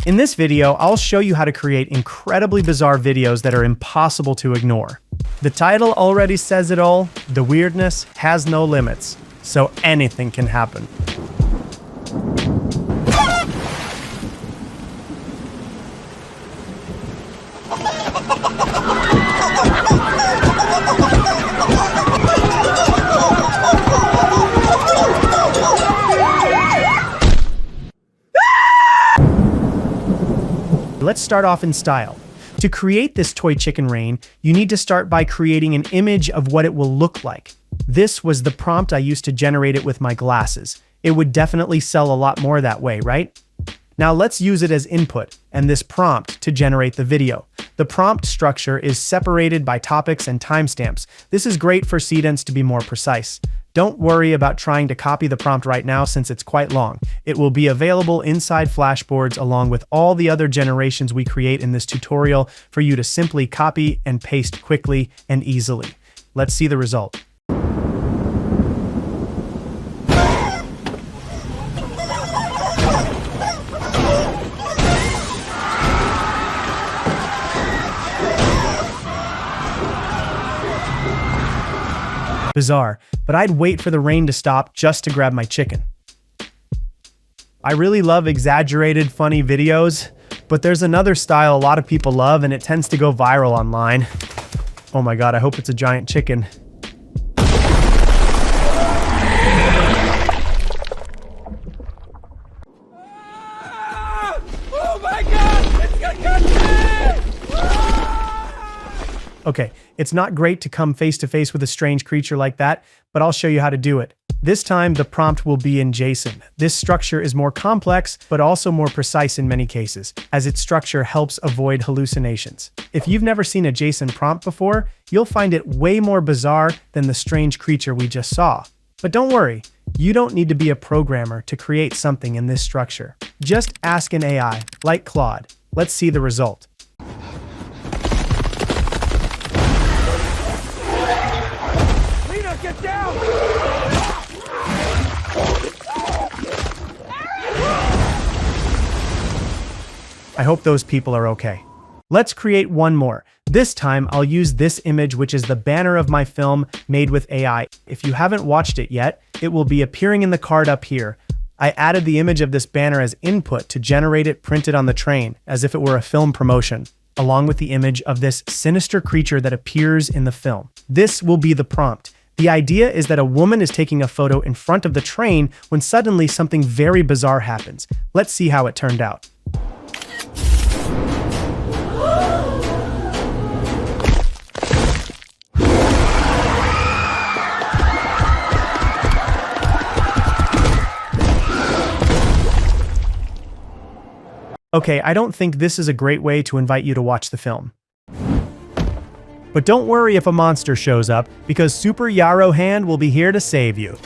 In this video, I'll show you how to create incredibly bizarre videos that are impossible to ignore. The title already says it all, the weirdness has no limits, so anything can happen. Let's start off in style. To create this toy chicken rain, you need to start by creating an image of what it will look like. This was the prompt I used to generate it with my glasses. It would definitely sell a lot more that way, right? Now let's use it as input and this prompt to generate the video. The prompt structure is separated by topics and timestamps. This is great for students to be more precise. Don't worry about trying to copy the prompt right now since it's quite long. It will be available inside FlashBoards along with all the other generations we create in this tutorial for you to simply copy and paste quickly and easily. Let's see the result. Bizarre, but I'd wait for the rain to stop just to grab my chicken. I really love exaggerated, funny videos, but there's another style a lot of people love and it tends to go viral online. Oh my god, I hope it's a giant chicken. Oh my god! It's gonna catch me! Okay, it's not great to come face to face with a strange creature like that, but I'll show you how to do it. This time, the prompt will be in JSON. This structure is more complex, but also more precise in many cases, as its structure helps avoid hallucinations. If you've never seen a JSON prompt before, you'll find it way more bizarre than the strange creature we just saw. But don't worry, you don't need to be a programmer to create something in this structure. Just ask an AI, like Claude. Let's see the result. Get down! I hope those people are okay. Let's create one more. This time, I'll use this image, which is the banner of my film made with AI. If you haven't watched it yet, it will be appearing in the card up here. I added the image of this banner as input to generate it printed on the train, as if it were a film promotion, along with the image of this sinister creature that appears in the film. This will be the prompt. The idea is that a woman is taking a photo in front of the train when suddenly something very bizarre happens. Let's see how it turned out. Okay, I don't think this is a great way to invite you to watch the film. But don't worry if a monster shows up, because Super Yaro Hand will be here to save you.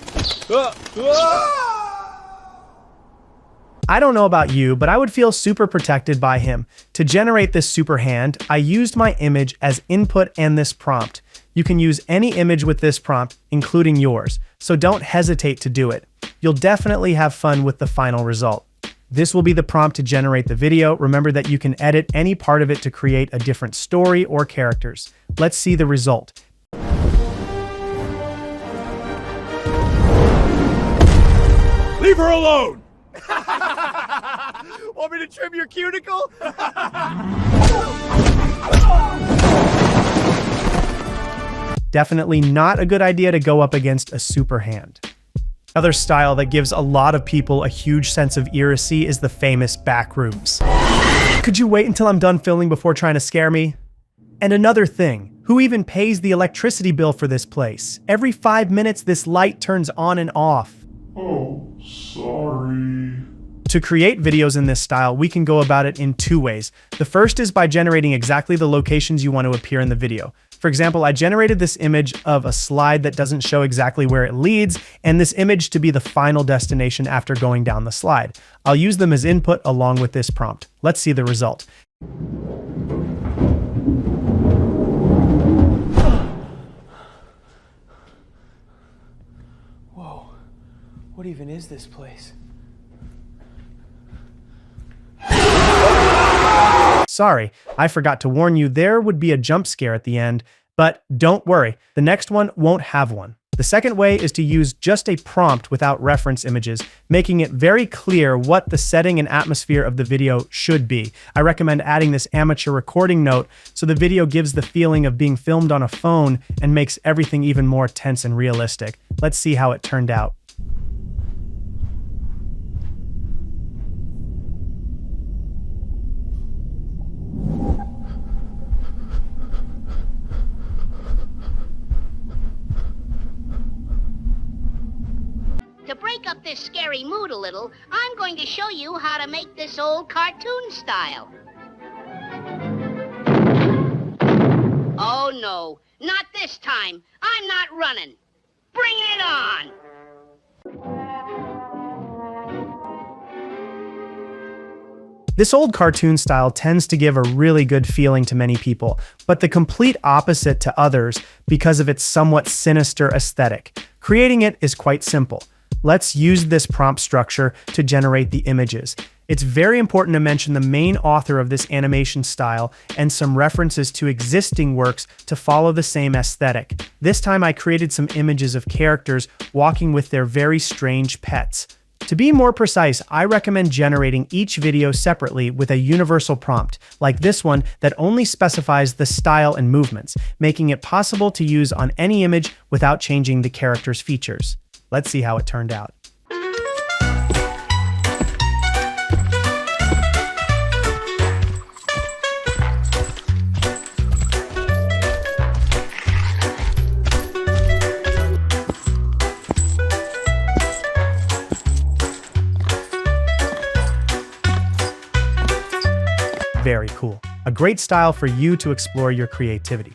I don't know about you, but I would feel super protected by him. To generate this super hand, I used my image as input and this prompt. You can use any image with this prompt, including yours, so don't hesitate to do it. You'll definitely have fun with the final result. This will be the prompt to generate the video. Remember that you can edit any part of it to create a different story or characters. Let's see the result. Leave her alone! Want me to trim your cuticle? Definitely not a good idea to go up against a super hand. Another style that gives a lot of people a huge sense of idiocy is the famous backrooms. Could you wait until I'm done filming before trying to scare me? And another thing, who even pays the electricity bill for this place? Every 5 minutes this light turns on and off. Oh, sorry. To create videos in this style, we can go about it in two ways. The first is by generating exactly the locations you want to appear in the video. For example, I generated this image of a slide that doesn't show exactly where it leads, and this image to be the final destination after going down the slide. I'll use them as input along with this prompt. Let's see the result. Whoa, what even is this place? Sorry, I forgot to warn you there would be a jump scare at the end, but don't worry, the next one won't have one. The second way is to use just a prompt without reference images, making it very clear what the setting and atmosphere of the video should be. I recommend adding this amateur recording note so the video gives the feeling of being filmed on a phone and makes everything even more tense and realistic. Let's see how it turned out. To break up this scary mood a little, I'm going to show you how to make this old cartoon style. Oh no, not this time. I'm not running. Bring it on! This old cartoon style tends to give a really good feeling to many people, but the complete opposite to others because of its somewhat sinister aesthetic. Creating it is quite simple. Let's use this prompt structure to generate the images. It's very important to mention the main author of this animation style and some references to existing works to follow the same aesthetic. This time I created some images of characters walking with their very strange pets. To be more precise, I recommend generating each video separately with a universal prompt, like this one that only specifies the style and movements, making it possible to use on any image without changing the character's features. Let's see how it turned out. Very cool. A great style for you to explore your creativity.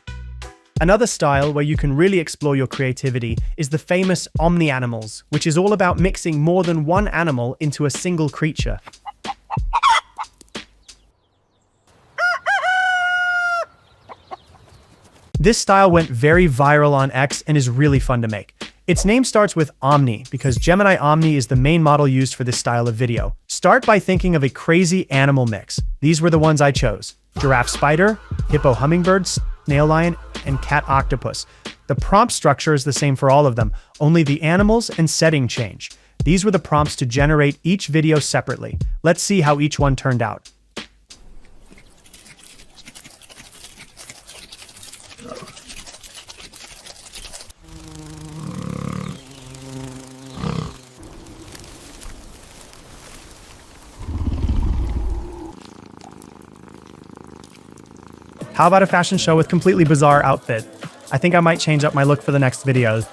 Another style where you can really explore your creativity is the famous Omnimals, which is all about mixing more than one animal into a single creature. This style went very viral on X and is really fun to make. Its name starts with Omni because Gemini Omni is the main model used for this style of video. Start by thinking of a crazy animal mix. These were the ones I chose: giraffe spider, hippo hummingbird, snail lion, and cat octopus. The prompt structure is the same for all of them, only the animals and setting change. These were the prompts to generate each video separately. Let's see how each one turned out. How about a fashion show with completely bizarre outfit? I think I might change up my look for the next videos.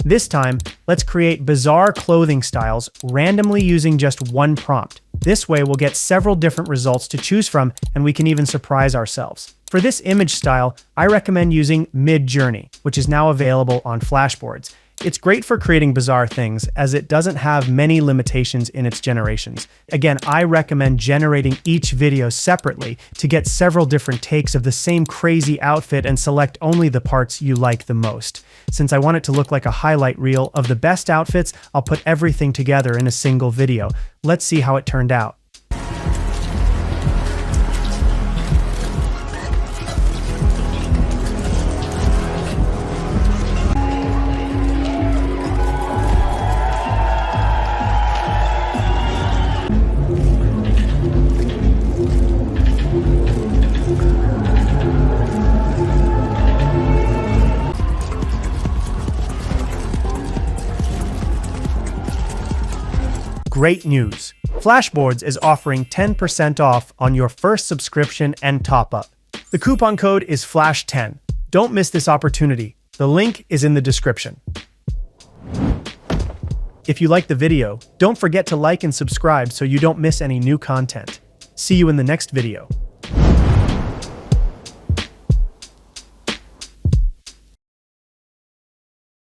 This time, let's create bizarre clothing styles randomly using just one prompt. This way we'll get several different results to choose from, and we can even surprise ourselves. For this image style, I recommend using Mid-Journey, which is now available on FlashBoards. It's great for creating bizarre things as it doesn't have many limitations in its generations. Again, I recommend generating each video separately to get several different takes of the same crazy outfit and select only the parts you like the most. Since I want it to look like a highlight reel of the best outfits, I'll put everything together in a single video. Let's see how it turned out. Great news! FlashBoards is offering 10% off on your first subscription and top-up. The coupon code is FLASH10. Don't miss this opportunity. The link is in the description. If you like the video, don't forget to like and subscribe so you don't miss any new content. See you in the next video.